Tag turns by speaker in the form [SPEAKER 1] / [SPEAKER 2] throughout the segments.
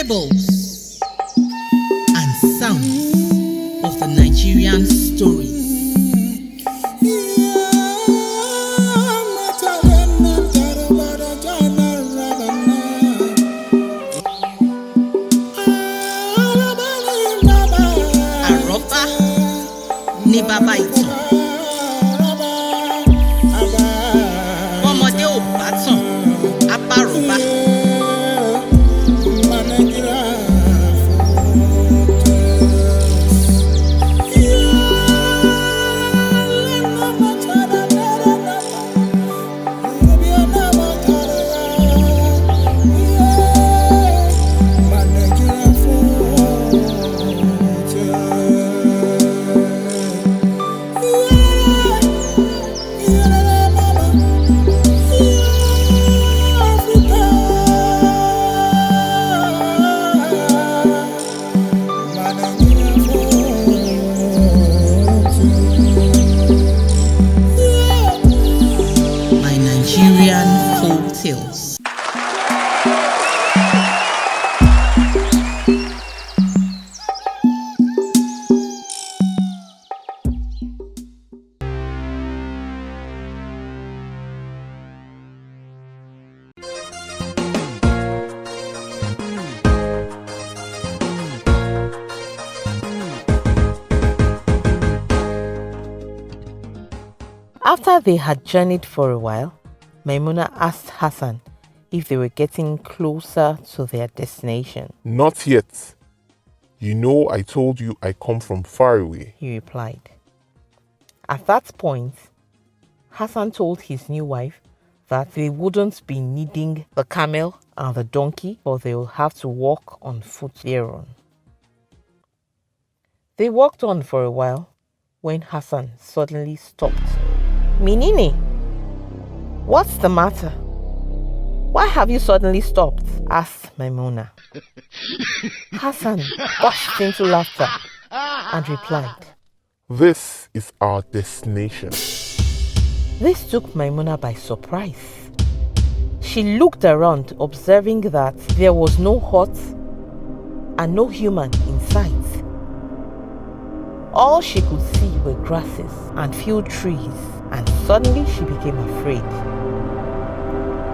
[SPEAKER 1] fables and sounds of the Nigerian stories. Àrọ́bá ní bàbá ìtàn. Ọmọdé ò bá tàn, á bá àrọ́bá. Nigerian Folktales.
[SPEAKER 2] After they had journeyed for a while, Maimuna asked Hassan if they were getting closer to their destination.
[SPEAKER 3] Not yet. You know I told you I come from far away,
[SPEAKER 2] he replied. At that point, Hassan told his new wife that they wouldn't be needing the camel and the donkey, but they will have to walk on foot thereon. They walked on for a while when Hassan suddenly stopped. Minini, what's the matter? Why have you suddenly stopped? Asked Maimuna. Hassan burst into laughter and replied,
[SPEAKER 3] This is our destination.
[SPEAKER 2] This took Maimuna by surprise. She looked around, observing that there was no hut and no human in sight. All she could see were grasses and few trees, and suddenly she became afraid.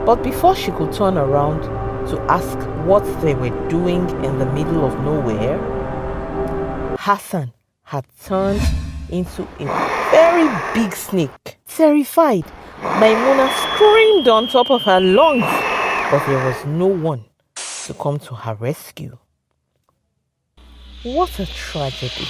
[SPEAKER 2] But before she could turn around to ask what they were doing in the middle of nowhere, Hassan had turned into a very big snake. Terrified, Maimuna screamed on top of her lungs, but there was no one to come to her rescue. What a tragedy.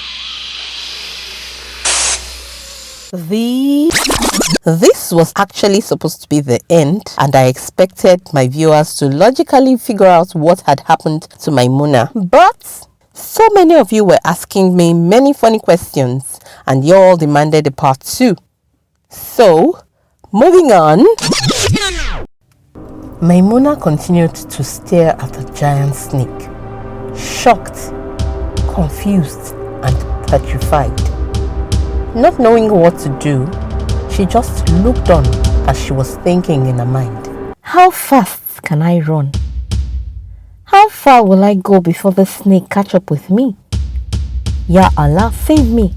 [SPEAKER 2] This was actually supposed to be the end, and I expected my viewers to logically figure out what had happened to Maimuna. But so many of you were asking me many funny questions, and you all demanded a part 2. So, moving on. Maimuna continued to stare at the giant snake, shocked, confused, and petrified. Not knowing what to do, she just looked on as she was thinking in her mind. How fast can I run? How far will I go before the snake catch up with me? Ya Allah, save me.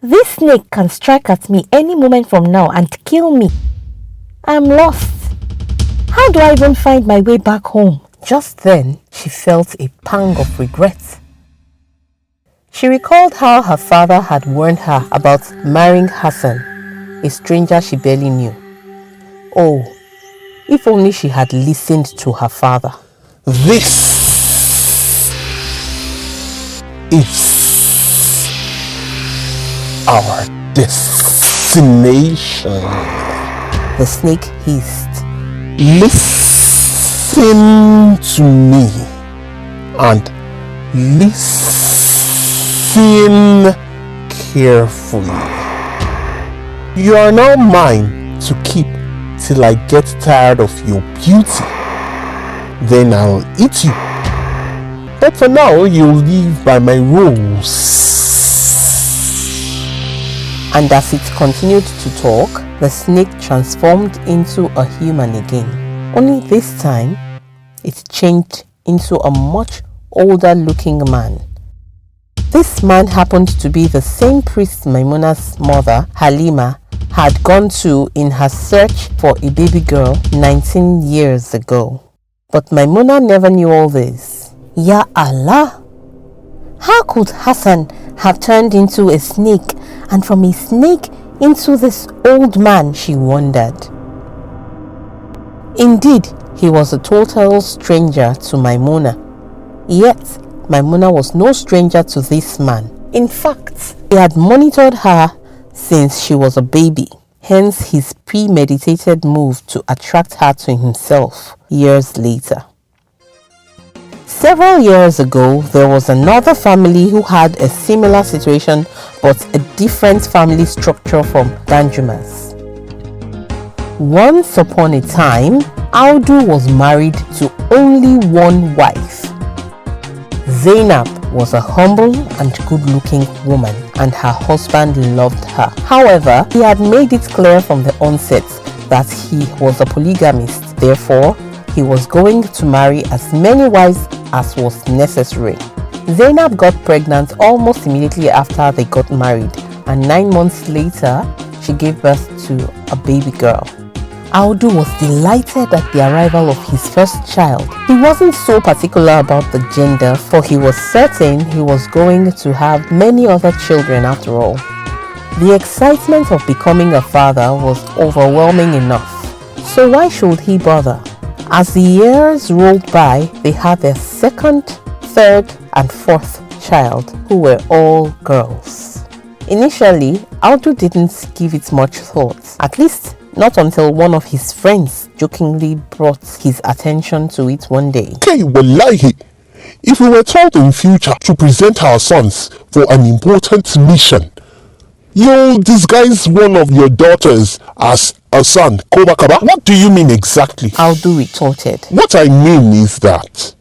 [SPEAKER 2] This snake can strike at me any moment from now and kill me. I'm lost. How do I even find my way back home? Just then, she felt a pang of regret. She recalled how her father had warned her about marrying Hassan, a stranger she barely knew. Oh, if only she had listened to her father.
[SPEAKER 3] This is our destination.
[SPEAKER 2] The snake hissed.
[SPEAKER 3] Listen to me and listen carefully. You are now mine to keep till I get tired of your beauty. Then I'll eat you. But for now, you'll live by my rules.
[SPEAKER 2] And as it continued to talk, the snake transformed into a human again. Only this time, it changed into a much older looking man. This man happened to be the same priest Maimuna's mother, Halima, had gone to in her search for a baby girl 19 years ago. But Maimuna never knew all this. Ya Allah! How could Hassan have turned into a snake, and from a snake into this old man, she wondered. Indeed, he was a total stranger to Maimuna. Yet, Maimuna was no stranger to this man. In fact, he had monitored her since she was a baby, hence his premeditated move to attract her to himself years later. Several years ago, there was another family who had a similar situation but a different family structure from Danjuma's. Once upon a time, Audu was married to only one wife. Zainab was a humble and good-looking woman, and her husband loved her. However, he had made it clear from the onset that he was a polygamist. Therefore, he was going to marry as many wives as was necessary. Zainab got pregnant almost immediately after they got married, and 9 months later, she gave birth to a baby girl. Audu was delighted at the arrival of his first child. He wasn't so particular about the gender, for he was certain he was going to have many other children after all. The excitement of becoming a father was overwhelming enough, so why should he bother? As the years rolled by, they had their second, third, and fourth child, who were all girls. Initially, Audu didn't give it much thought, at least not until one of his friends jokingly brought his attention to it one day.
[SPEAKER 3] Okay, wallahi, if we were told in future to present our sons for an important mission, you disguise one of your daughters as a son, Kobakaba? What do you mean exactly?
[SPEAKER 2] Audu retorted.
[SPEAKER 3] What I mean is that,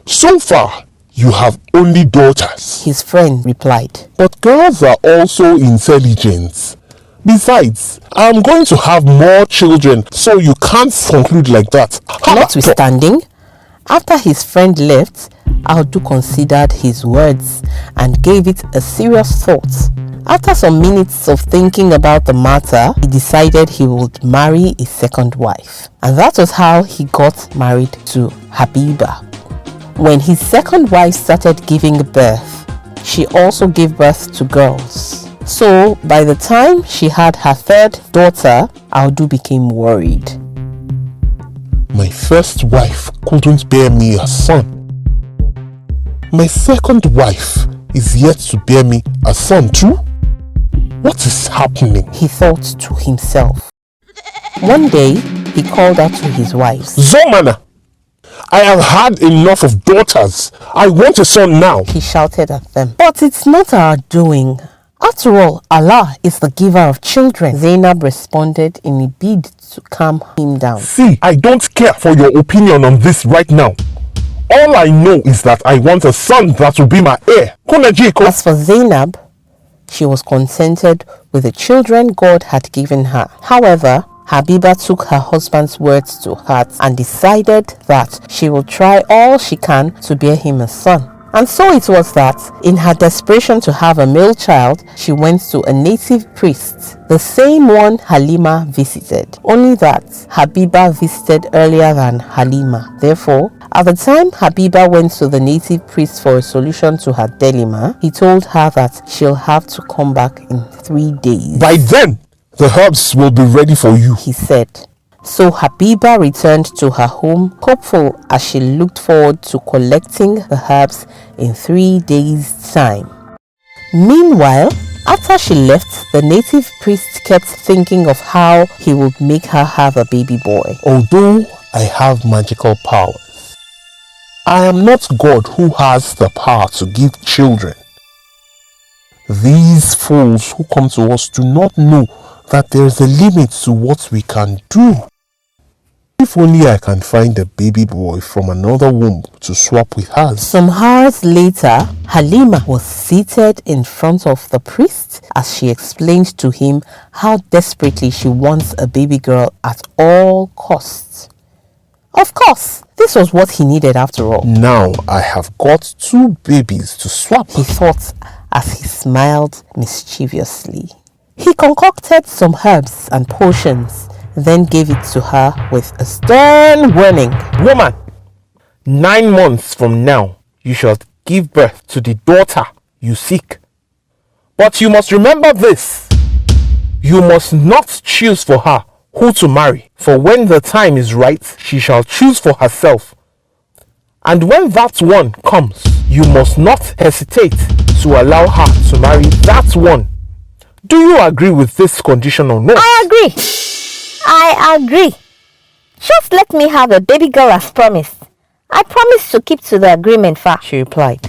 [SPEAKER 3] so far, you have only daughters.
[SPEAKER 2] His friend replied.
[SPEAKER 3] But girls are also intelligent. Besides, I'm going to have more children, so you can't conclude like that.
[SPEAKER 2] Notwithstanding, after his friend left, Audu considered his words and gave it a serious thought. After some minutes of thinking about the matter, he decided he would marry a second wife. And that was how he got married to Habiba. When his second wife started giving birth, she also gave birth to girls. So, by the time she had her third daughter, Audu became worried.
[SPEAKER 3] My first wife couldn't bear me a son. My second wife is yet to bear me a son too? What is happening?
[SPEAKER 2] He thought to himself. One day, he called out to his wives.
[SPEAKER 3] Zomana! I have had enough of daughters. I want a son now.
[SPEAKER 2] He shouted at them. But it's not our doing. After all, Allah is the giver of children. Zainab responded in a bid to calm him down.
[SPEAKER 3] See, I don't care for your opinion on this right now. All I know is that I want a son that will be my heir.
[SPEAKER 2] As for Zainab, she was contented with the children God had given her. However, Habiba took her husband's words to heart and decided that she will try all she can to bear him a son. And so it was that, in her desperation to have a male child, she went to a native priest, the same one Halima visited. Only that Habiba visited earlier than Halima. Therefore, at the time Habiba went to the native priest for a solution to her dilemma, he told her that she'll have to come back in 3 days.
[SPEAKER 3] By then, the herbs will be ready for you,
[SPEAKER 2] he said. So Habiba returned to her home, hopeful as she looked forward to collecting the herbs in 3 days' time. Meanwhile, after she left, the native priest kept thinking of how he would make her have a baby boy.
[SPEAKER 3] Although I have magical powers, I am not God who has the power to give children. These fools who come to us do not know that there is a limit to what we can do. If only I can find a baby boy from another womb to swap with hers.
[SPEAKER 2] Some hours later, Halima was seated in front of the priest as she explained to him how desperately she wants a baby girl at all costs. Of course, This was what he needed after all.
[SPEAKER 3] Now I have got 2 babies to swap,
[SPEAKER 2] he thought as he smiled mischievously. He concocted some herbs and potions, then gave it to her with a stern warning.
[SPEAKER 3] Woman, 9 months from now, you shall give birth to the daughter you seek. But you must remember this. You must not choose for her who to marry, for when the time is right, she shall choose for herself. And when that one comes, you must not hesitate to allow her to marry that one. Do you agree with this condition or not?
[SPEAKER 4] I agree. Just let me have a baby girl as promised. I promise to keep to the agreement, Fa.
[SPEAKER 2] She replied.